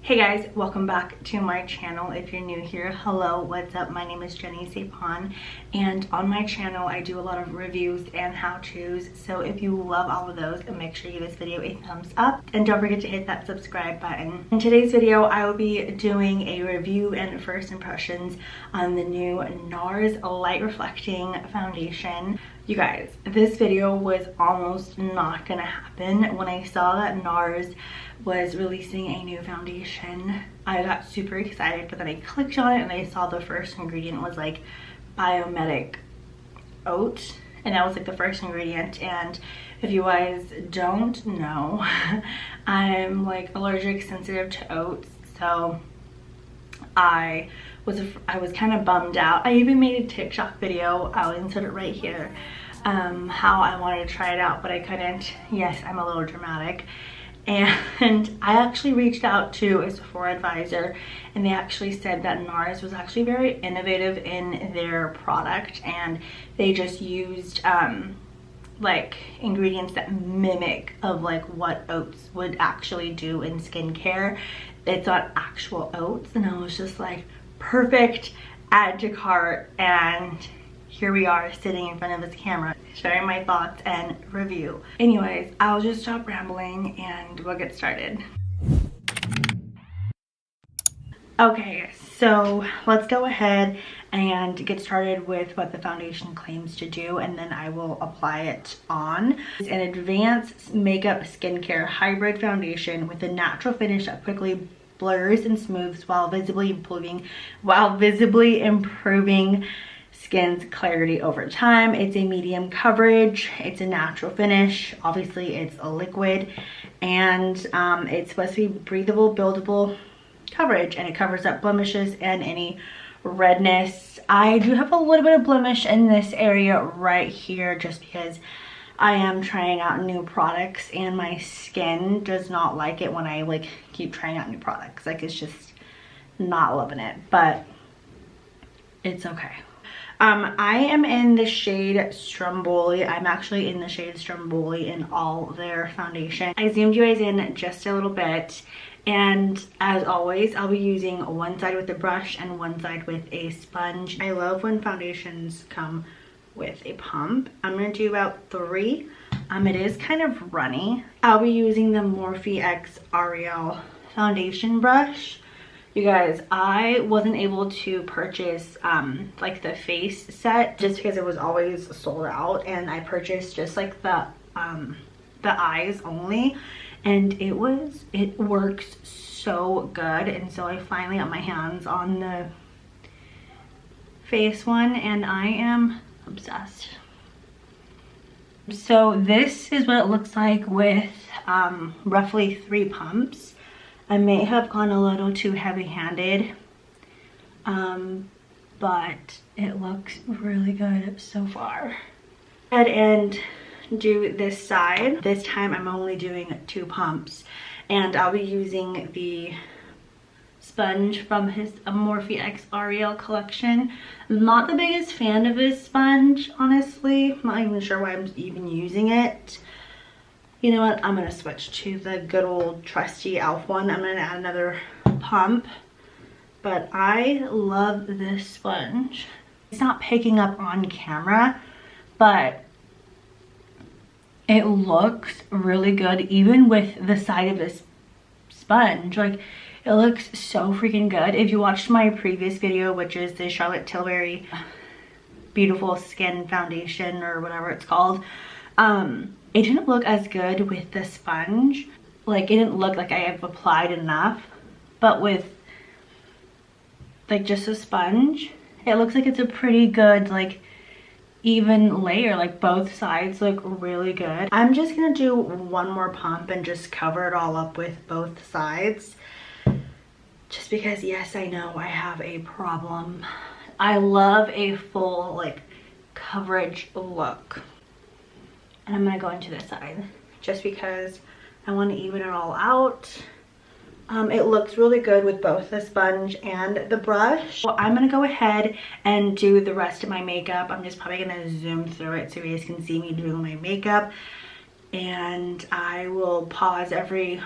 Hey guys, welcome back to my channel. If you're new here, hello, what's up? My name is Jenny Sapon, and on my channel I do a lot of reviews and how-tos. So if you love all of those, make sure you give this video a thumbs up and don't forget to hit that subscribe button. In today's video I will be doing a review and first impressions on the new Nars light reflecting foundation. You guys, this video was almost not gonna happen. When I saw that Nars was releasing a new foundation, I got super excited, but then I clicked on it and I saw the first ingredient was like biomedic oat, and that was like the first ingredient. And if you guys don't know, I'm like allergic sensitive to oats, so I was kind of bummed out. I even made a TikTok video, I'll insert it right here, how I wanted to try it out, but I couldn't. Yes, I'm a little dramatic. And I actually reached out to a Sephora advisor, and they actually said that Nars was actually very innovative in their product, and they just used like ingredients that mimic of like what oats would actually do in skincare. It's not actual oats, and I was just like, perfect, add to cart, and here we are sitting in front of this camera sharing my thoughts and review. Anyways, I'll just stop rambling and we'll get started. Okay, so let's go ahead and get started with what the foundation claims to do, and then I will apply it on. It's an advanced makeup skincare hybrid foundation with a natural finish that quickly blurs and smooths while visibly improving skin's clarity over time. It's a medium coverage, it's a natural finish, obviously it's a liquid, and it's supposed to be breathable, buildable coverage, and it covers up blemishes and any redness. I do have a little bit of blemish in this area right here just because I am trying out new products and my skin does not like it when I like keep trying out new products. Like, it's just not loving it, but it's okay. I am in the shade Stromboli. I'm actually in the shade Stromboli in all their foundation. I zoomed you guys in just a little bit, and as always I'll be using one side with a brush and one side with a sponge. I love when foundations come with a pump. I'm gonna do about 3. It is kind of runny. I'll be using the Morphe X Ariel foundation brush. You guys, I wasn't able to purchase like the face set just because it was always sold out, and I purchased just like the eyes only, and it works so good. And so I finally got my hands on the face one, and I am obsessed. So this is what it looks like with roughly 3 pumps. I may have gone a little too heavy-handed, but it looks really good so far. Go ahead and do this side. This time I'm only doing 2 pumps, and I'll be using the sponge from his Morphe X Ariel collection. I'm not the biggest fan of this sponge, honestly. I'm not even sure why I'm even using it. You know what, I'm gonna switch to the good old trusty e.l.f. one. I'm gonna add another pump, but I love this sponge. It's not picking up on camera, but it looks really good even with the side of this sponge. Like, it looks so freaking good. If you watched my previous video, which is the Charlotte Tilbury Beautiful Skin Foundation or whatever it's called, it didn't look as good with the sponge. Like, it didn't look like I have applied enough, but with like just a sponge, it looks like it's a pretty good like even layer. Like, both sides look really good. I'm just gonna do one more pump and just cover it all up with both sides, just because, yes, I know I have a problem. I love a full like coverage look. And I'm gonna go into this side just because I want to even it all out. It looks really good with both the sponge and the brush. So I'm gonna go ahead and do the rest of my makeup. I'm just probably gonna zoom through it so you guys can see me doing my makeup, and I will pause every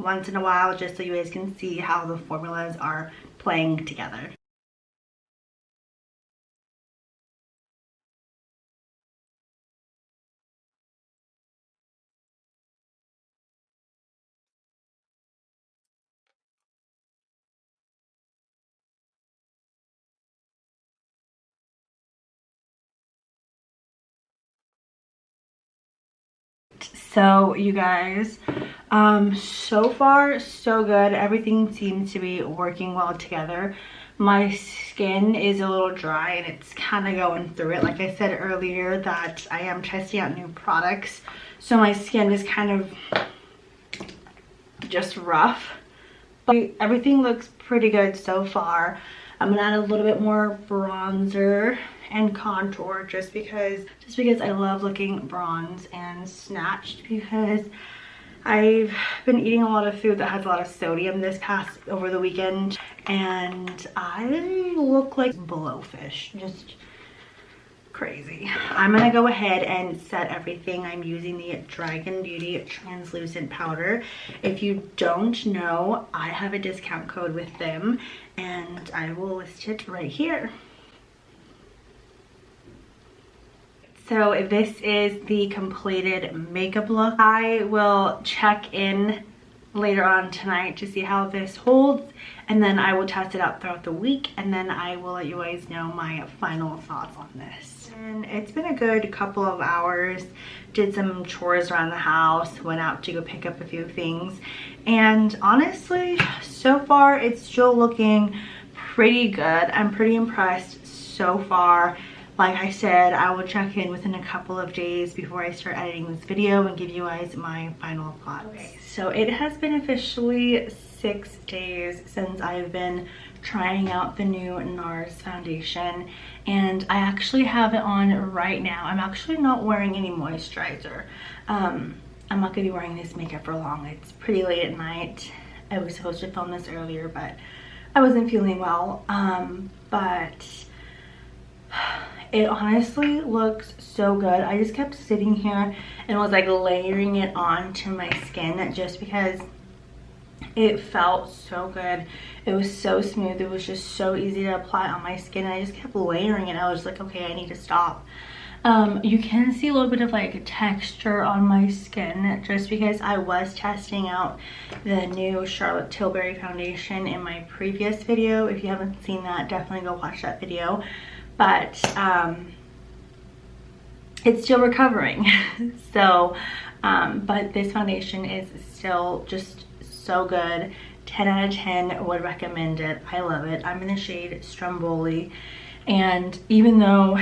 once in a while just so you guys can see how the formulas are playing together. So you guys, so far so good. Everything seems to be working well together. My skin is a little dry and it's kind of going through it. Like I said earlier, that I am testing out new products, so my skin is kind of just rough, but everything looks pretty good so far. I'm gonna add a little bit more bronzer and contour just because I love looking bronze and snatched, because I've been eating a lot of food that has a lot of sodium over the weekend, and I look like blowfish, just crazy. I'm gonna go ahead and set everything. I'm using the Dragun Beauty translucent powder. If you don't know, I have a discount code with them and I will list it right here. So this is the completed makeup look. I will check in later on tonight to see how this holds, and then I will test it out throughout the week, and then I will let you guys know my final thoughts on this. And it's been a good couple of hours. Did some chores around the house, went out to go pick up a few things, and honestly, so far it's still looking pretty good. I'm pretty impressed so far. Like I said, I will check in within a couple of days before I start editing this video and give you guys my final thoughts. Okay, so it has been officially 6 days since I've been trying out the new Nars foundation, and I actually have it on right now. I'm actually not wearing any moisturizer. I'm not gonna be wearing this makeup for long. It's pretty late at night. I was supposed to film this earlier, but I wasn't feeling well. But it honestly looks so good. I just kept sitting here and was like layering it onto my skin just because it felt so good. It was so smooth. It was just so easy to apply on my skin. I just kept layering it. I was like, okay, I need to stop. You can see a little bit of like texture on my skin just because I was testing out the new Charlotte Tilbury foundation in my previous video. If you haven't seen that, definitely go watch that video. But it's still recovering. So but this foundation is still just so good. 10 out of 10 would recommend it. I love it. I'm in the shade Stromboli, and even though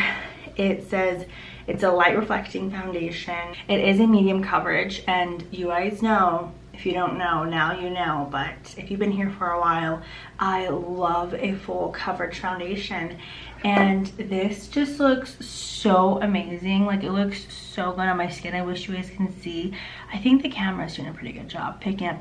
it says it's a light reflecting foundation, it is a medium coverage, and you guys know, if you don't know, now you know, but if you've been here for a while, I love a full coverage foundation, and this just looks so amazing. Like, it looks so good on my skin. I wish you guys can see. I think the camera's doing a pretty good job picking up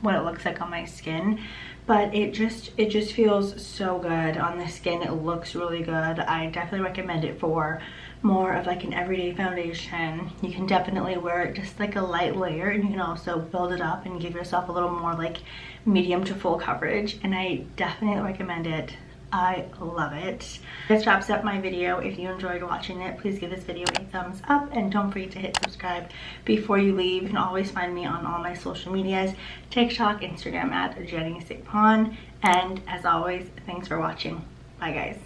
what it looks like on my skin, but it just feels so good on the skin. It looks really good. I definitely recommend it for more of like an everyday foundation. You can definitely wear it just like a light layer, and you can also build it up and give yourself a little more like medium to full coverage, and I definitely recommend it. I love it. This wraps up my video. If you enjoyed watching it, please give this video a thumbs up, and don't forget to hit subscribe before you leave. You can always find me on all my social medias, TikTok, Instagram at Jenny Sapon, and as always, thanks for watching. Bye guys.